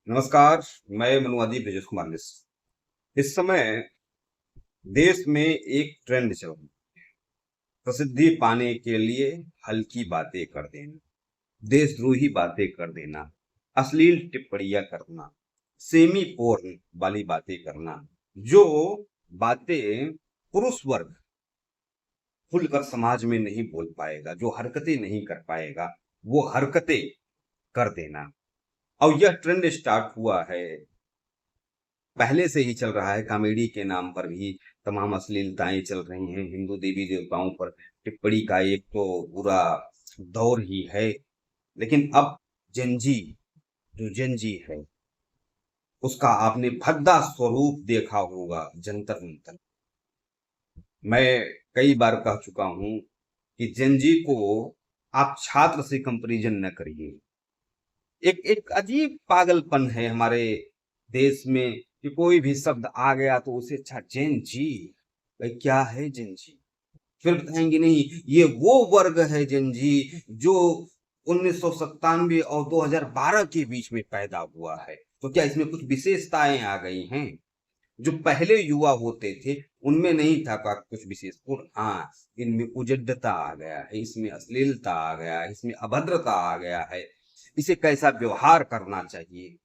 नमस्कार। मैं मनुवादी ब्रजेश कुमार मिश्र। इस समय देश में एक ट्रेंड चल रही है, प्रसिद्धि पाने के लिए हल्की बातें कर देना, देशद्रोही बातें कर देना, अश्लील टिप्पणियां करना, सेमी पोर्न वाली बातें करना। जो बातें पुरुष वर्ग खुलकर समाज में नहीं बोल पाएगा, जो हरकतें नहीं कर पाएगा, वो हरकतें कर देना। और यह ट्रेंड स्टार्ट हुआ है, पहले से ही चल रहा है। कॉमेडी के नाम पर भी तमाम अश्लीलताएं चल रही हैं। हिंदू देवी देवताओं पर टिप्पणी का एक तो बुरा दौर ही है। लेकिन अब जेनजी, जो जेनजी है, उसका आपने भद्दा स्वरूप देखा होगा जंतर मंतर। मैं कई बार कह चुका हूं कि जेनजी को आप छात्र से कंपैरिजन न करिए। एक एक अजीब पागलपन है हमारे देश में कि कोई भी शब्द आ गया तो उसे अच्छा जेन जी। भाई क्या है जेन जी? फिर बताएंगे नहीं, ये वो वर्ग है जेन जी जो 1997 और 2012 के बीच में पैदा हुआ है। तो क्या इसमें कुछ विशेषताएं आ गई हैं? जो पहले युवा होते थे उनमें नहीं था का कुछ विशेष गुण। हाँ, इनमें उजड्डता आ गया है, इसमें अश्लीलता आ गया है, इसमें अभद्रता आ गया है। इसे कैसा व्यवहार करना चाहिए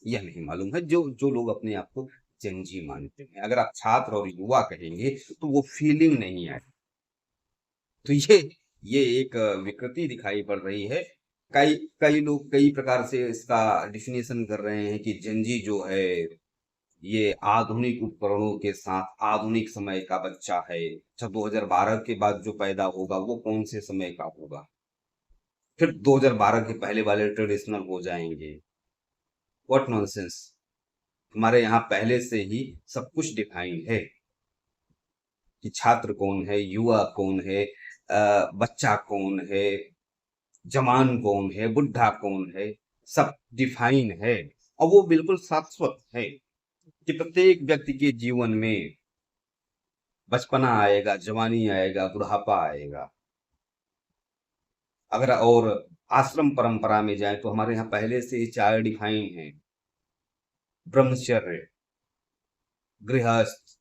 यह नहीं मालूम है। जो जो लोग अपने आप को जेनजी मानते हैं, अगर आप छात्र और युवा कहेंगे तो वो फीलिंग नहीं है। तो ये एक विकृति दिखाई पड़ रही है। कई कई लोग कई प्रकार से इसका डिफिनेशन कर रहे हैं कि जेनजी जो है ये आधुनिक उपकरणों के साथ आधुनिक समय का बच्चा है। अच्छा, 2012 के बाद जो पैदा होगा वो कौन से समय का होगा? फिर 2012 के पहले वाले ट्रेडिशनल हो जाएंगे। What nonsense. हमारे यहाँ पहले से ही सब कुछ डिफाइंड है कि छात्र कौन है, युवा कौन है, बच्चा कौन है, जवान कौन है, बुढ़ा कौन है। सब डिफाइन है। और वो बिल्कुल शाश्वत है कि प्रत्येक व्यक्ति के जीवन में बचपना आएगा, जवानी आएगा, बुढ़ापा आएगा। अगर और आश्रम परंपरा में जाए तो हमारे यहाँ पहले से ही चार डिफाइन है: ब्रह्मचर्य, गृहस्थ,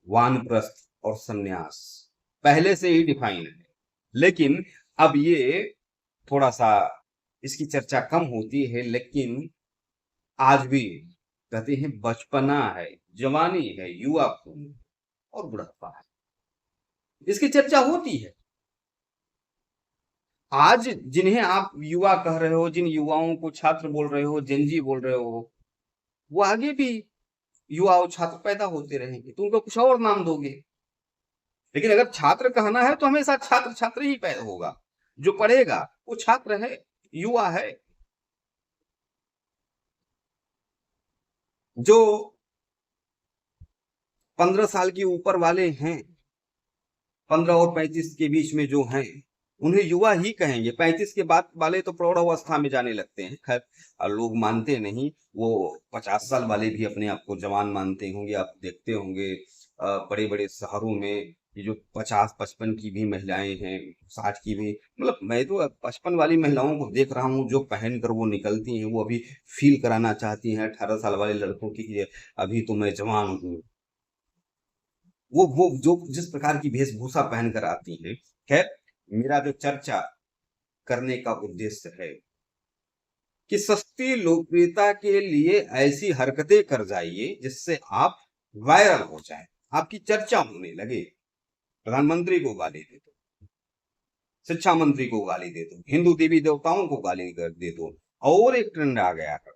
वानप्रस्थ और सन्यास। पहले से ही डिफाइन है। लेकिन अब ये थोड़ा सा इसकी चर्चा कम होती है। लेकिन आज भी कहते हैं बचपना है, जवानी है, युवा खून है और बुढ़ापा है। इसकी चर्चा होती है। आज जिन्हें आप युवा कह रहे हो, जिन युवाओं को छात्र बोल रहे हो, जेनजी बोल रहे हो, वो आगे भी युवा और छात्र पैदा होते रहेंगे तो उनको कुछ और नाम दोगे। लेकिन अगर छात्र कहना है तो हमेशा छात्र छात्र ही पैदा होगा। जो पढ़ेगा वो छात्र है, युवा है। जो 15 साल के ऊपर वाले हैं, 15 और 35 के बीच में जो हैं, उन्हें युवा ही कहेंगे। 35 के बाद वाले तो प्रौढ़ अवस्था में जाने लगते हैं। खैर, लोग मानते नहीं। वो 50 साल वाले भी अपने आप को जवान मानते होंगे। आप देखते होंगे बड़े बड़े शहरों में ये जो 50-55 की भी महिलाएं हैं, 60 की भी। मतलब मैं तो 55 वाली महिलाओं को देख रहा हूँ जो पहन कर वो निकलती हैं। वो अभी फील कराना चाहती हैं 18 साल वाले लड़कों की कि अभी तो मैं जवान हूँ। वो जो जिस प्रकार की वेशभूषा पहनकर आती हैं। खैर, मेरा जो चर्चा करने का उद्देश्य है कि सस्ती लोकप्रियता के लिए ऐसी हरकतें कर जाइए जिससे आप वायरल हो जाए, आपकी चर्चा होने लगे। प्रधानमंत्री को गाली दे दो, शिक्षा मंत्री को गाली दे दो, हिंदू देवी देवताओं को गाली दे दो। और एक ट्रेंड आ गया है,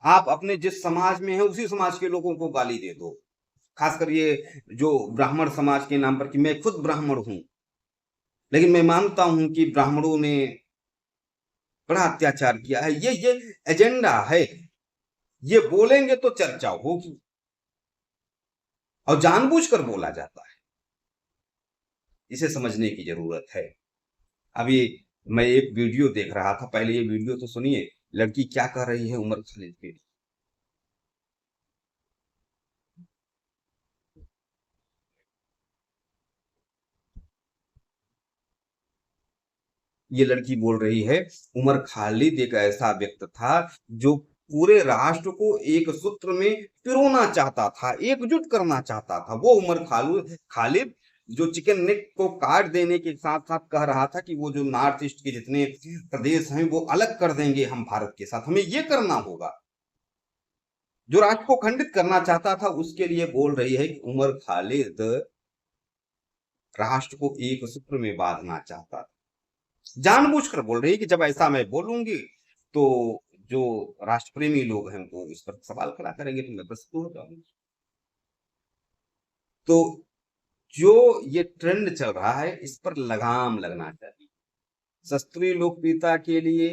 आप अपने जिस समाज में है उसी समाज के लोगों को गाली दे दो। खासकर ये जो ब्राह्मण समाज के नाम पर, कि मैं खुद ब्राह्मण हूं लेकिन मैं मानता हूं कि ब्राह्मणों ने बड़ा अत्याचार किया है। ये एजेंडा है। ये बोलेंगे तो चर्चा होगी और जानबूझकर बोला जाता है। इसे समझने की जरूरत है। अभी मैं एक वीडियो देख रहा था। पहले ये वीडियो तो सुनिए, लड़की क्या कर रही है उमर खालिद के। ये लड़की बोल रही है उमर खालिद एक ऐसा व्यक्ति था जो पूरे राष्ट्र को एक सूत्र में पिरोना चाहता था, एकजुट करना चाहता था। वो उमर खालिद जो चिकन नेक को काट देने के साथ साथ कह रहा था कि वो जो नॉर्थ ईस्ट के जितने प्रदेश हैं वो अलग कर देंगे हम भारत के साथ, हमें ये करना होगा। जो राष्ट्र को खंडित करना चाहता था उसके लिए बोल रही है कि उमर खालिद राष्ट्र को एक सूत्र में बांधना चाहता था। जानबूझकर बोल रही है कि जब ऐसा मैं बोलूंगी तो जो राष्ट्र प्रेमी लोग हैं वो इस पर सवाल खड़ा करेंगे, तो मैं प्रस्तुत हो जाऊंगी। तो जो ये ट्रेंड चल रहा है इस पर लगाम लगना चाहिए। शास्त्रीय लोकप्रियता के लिए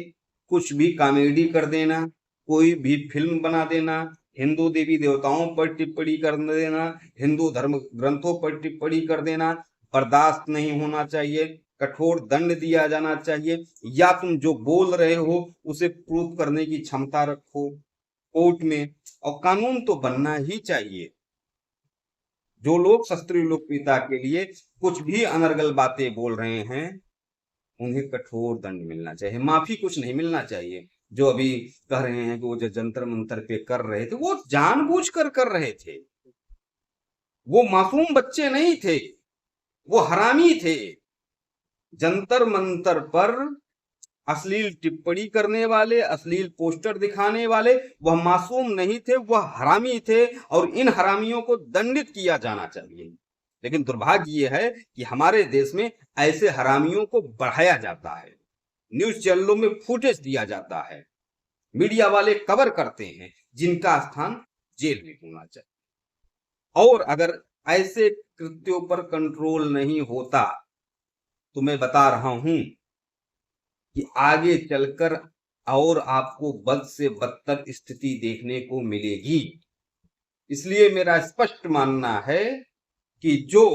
कुछ भी कॉमेडी कर देना, कोई भी फिल्म बना देना, हिंदू देवी देवताओं पर टिप्पणी कर देना, हिंदू धर्म ग्रंथों पर टिप्पणी कर देना बर्दाश्त नहीं होना चाहिए। कठोर दंड दिया जाना चाहिए, या तुम जो बोल रहे हो उसे प्रूव करने की क्षमता रखो कोर्ट में, और कानून तो बनना ही चाहिए। जो लोग शास्त्रीय लोकप्रियता के लिए कुछ भी अनर्गल बातें बोल रहे हैं उन्हें कठोर दंड मिलना चाहिए, माफी कुछ नहीं मिलना चाहिए। जो अभी कह रहे हैं कि वो जो जंतर मंतर पे कर रहे थे वो जानबूझकर कर रहे थे, वो मासूम बच्चे नहीं थे, वो हरामी थे। जंतर मंतर पर अश्लील टिप्पणी करने वाले, अश्लील पोस्टर दिखाने वाले वह मासूम नहीं थे, वह हरामी थे, और इन हरामियों को दंडित किया जाना चाहिए। लेकिन दुर्भाग्य यह है कि हमारे देश में ऐसे हरामियों को बढ़ाया जाता है, न्यूज चैनलों में फुटेज दिया जाता है, मीडिया वाले कवर करते हैं, जिनका स्थान जेल में होना चाहिए। और अगर ऐसे कृत्यों पर कंट्रोल नहीं होता तो मैं बता रहा हूं कि आगे चलकर और आपको बद से बदतर स्थिति देखने को मिलेगी। इसलिए मेरा स्पष्ट मानना है कि जो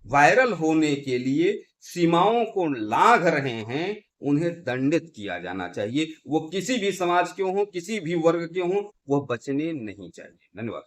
वायरल होने के लिए सीमाओं को लांघ रहे हैं उन्हें दंडित किया जाना चाहिए। वो किसी भी समाज के हों, किसी भी वर्ग के हों, वो बचने नहीं चाहिए। धन्यवाद।